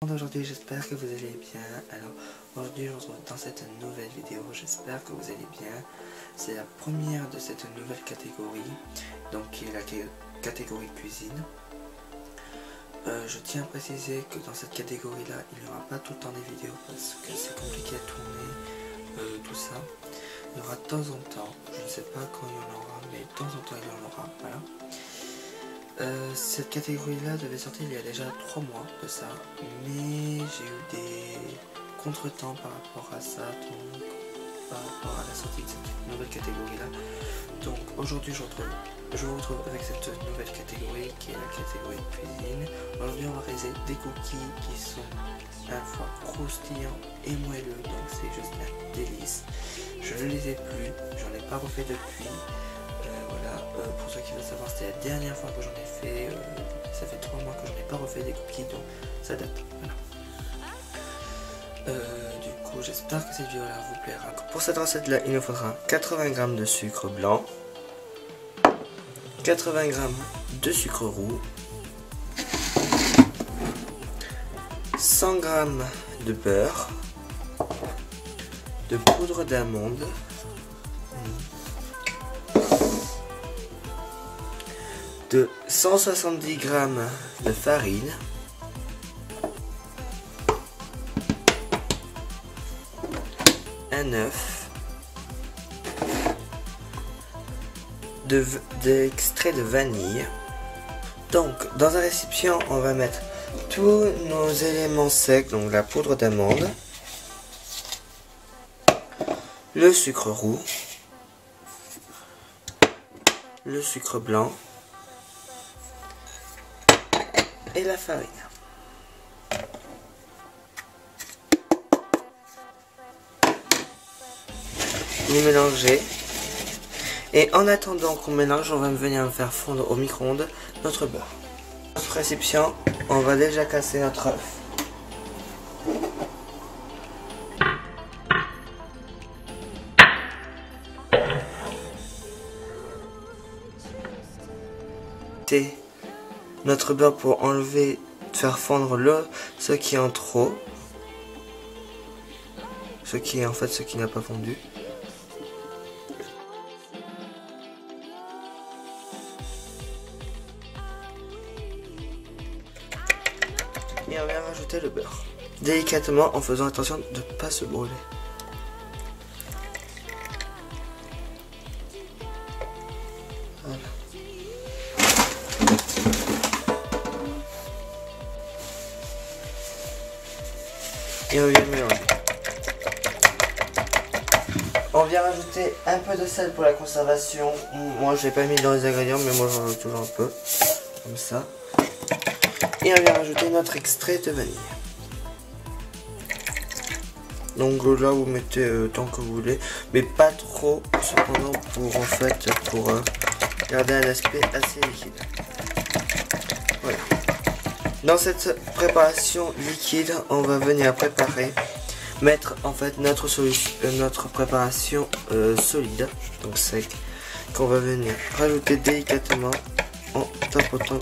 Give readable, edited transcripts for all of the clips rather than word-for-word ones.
monde aujourd'hui, j'espère que vous allez bien. Alors aujourd'hui je vous retrouve dans cette nouvelle vidéo, j'espère que vous allez bien. C'est la première de cette nouvelle catégorie, donc qui est la catégorie cuisine. Je tiens à préciser que dans cette catégorie là, il n'y aura pas tout le temps des vidéos parce que c'est compliqué à tourner, tout ça. Il y aura de temps en temps, je ne sais pas quand il y en aura, mais de temps en temps il y en aura, voilà. Cette catégorie-là devait sortir il y a déjà 3 mois de ça, mais j'ai eu des contretemps par rapport à ça, donc par rapport à la sortie de cette nouvelle catégorie-là. Donc aujourd'hui je vous retrouve avec cette nouvelle catégorie qui est la catégorie cuisine. Aujourd'hui on va réaliser des cookies qui sont à la fois croustillants et moelleux, donc c'est juste un délice. Je ne les ai plus, j'en ai pas refait depuis. Pour ceux qui veulent savoir, c'était la dernière fois que j'en ai fait, ça fait 3 mois que je n'ai pas refait des cookies, donc ça date, voilà. Du coup, j'espère que cette vidéo-là vous plaira. Pour cette recette-là, il nous faudra 80 g de sucre blanc, 80 g de sucre roux, 100 g de beurre, de poudre d'amande, de 170 g de farine, un œuf, d'extrait de vanille. Donc dans un récipient on va mettre tous nos éléments secs, donc la poudre d'amande, le sucre roux, le sucre blanc et la farine. Vous mélangez et en attendant qu'on mélange, on va venir faire fondre au micro-ondes notre beurre. Dans notre récipient, on va déjà casser notre œuf. C'est notre beurre pour enlever, faire fondre ce qui est en trop, ce qui est en fait ce qui n'a pas fondu. Et on vient rajouter le beurre, délicatement en faisant attention de ne pas se brûler. Voilà. Et on vient mélanger. On vient rajouter un peu de sel pour la conservation. Moi je l'ai pas mis dans les ingrédients, mais moi j'en rajoute toujours un peu. Comme ça. Et on vient rajouter notre extrait de vanille. Donc là vous mettez tant que vous voulez, mais pas trop cependant pour garder un aspect assez liquide. Voilà. Dans cette préparation liquide, on va venir mettre en fait notre préparation solide, donc sec, qu'on va venir rajouter délicatement en tapotant.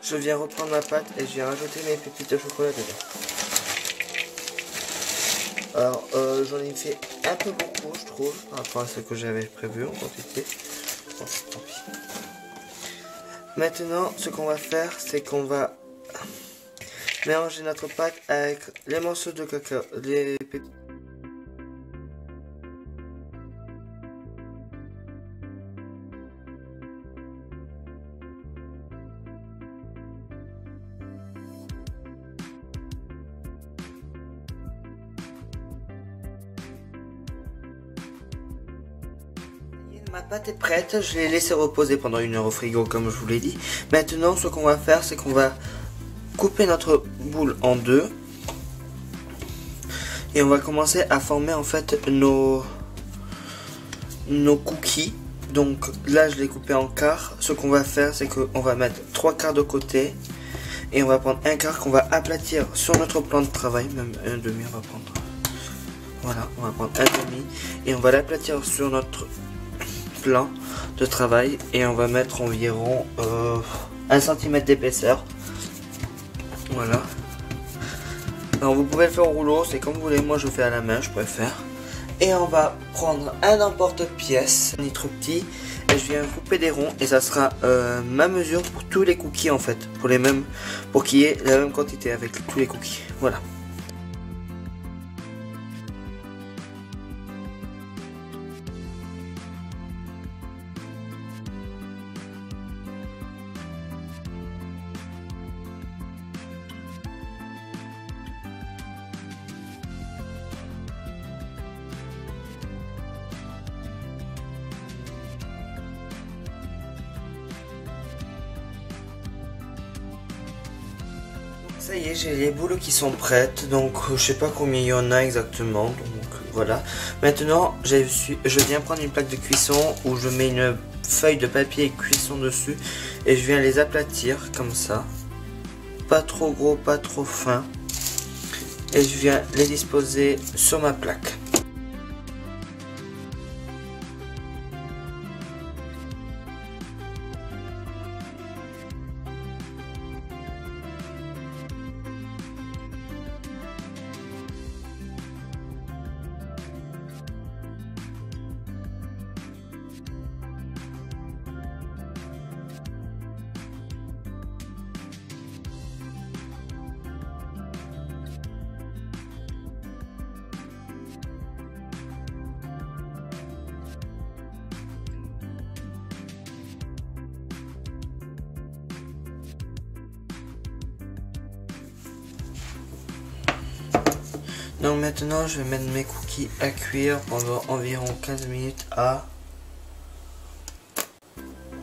Je viens reprendre ma pâte et je viens rajouter mes pépites de chocolat dedans. Alors j'en ai fait un peu beaucoup je trouve par rapport à ce que j'avais prévu en quantité. Bon, tant pis. Maintenant ce qu'on va faire c'est qu'on va mélanger notre pâte avec les morceaux de cacao, les pépites. Ma pâte est prête, je l'ai laissée reposer pendant 1 heure au frigo comme je vous l'ai dit. Maintenant ce qu'on va faire c'est qu'on va couper notre boule en deux. Et on va commencer à former en fait nos cookies. Donc là je l'ai coupé en quarts. Ce qu'on va faire c'est qu'on va mettre 3 quarts de côté. Et on va prendre un quart qu'on va aplatir sur notre plan de travail. Même un demi on va prendre. Voilà, on va prendre un demi. Et on va l'aplatir sur notre plan de travail. Et on va mettre environ 1 cm d'épaisseur. Voilà. Alors vous pouvez le faire au rouleau, c'est comme vous voulez, moi je fais à la main, je préfère. Et on va prendre un emporte-pièce, ni trop petit, et je viens couper des ronds, et ça sera ma mesure pour tous les cookies en fait, pour qu'il y ait la même quantité avec tous les cookies, voilà. Ça y est, j'ai les boules qui sont prêtes, donc je sais pas combien il y en a exactement, donc voilà. Maintenant, je viens prendre une plaque de cuisson où je mets une feuille de papier cuisson dessus et je viens les aplatir comme ça. Pas trop gros, pas trop fin. Et je viens les disposer sur ma plaque. Donc maintenant je vais mettre mes cookies à cuire pendant environ 15 minutes à...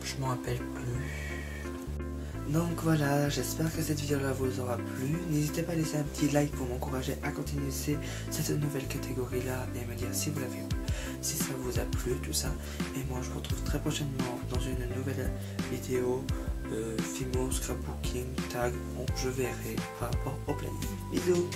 Je m'en rappelle plus. Donc voilà, j'espère que cette vidéo là vous aura plu. N'hésitez pas à laisser un petit like pour m'encourager à continuer cette nouvelle catégorie là et me dire si vous l'avez vu, si ça vous a plu, tout ça. Et moi je vous retrouve très prochainement dans une nouvelle vidéo Fimo, scrapbooking, tag, bon je verrai par rapport au planning. Bisous.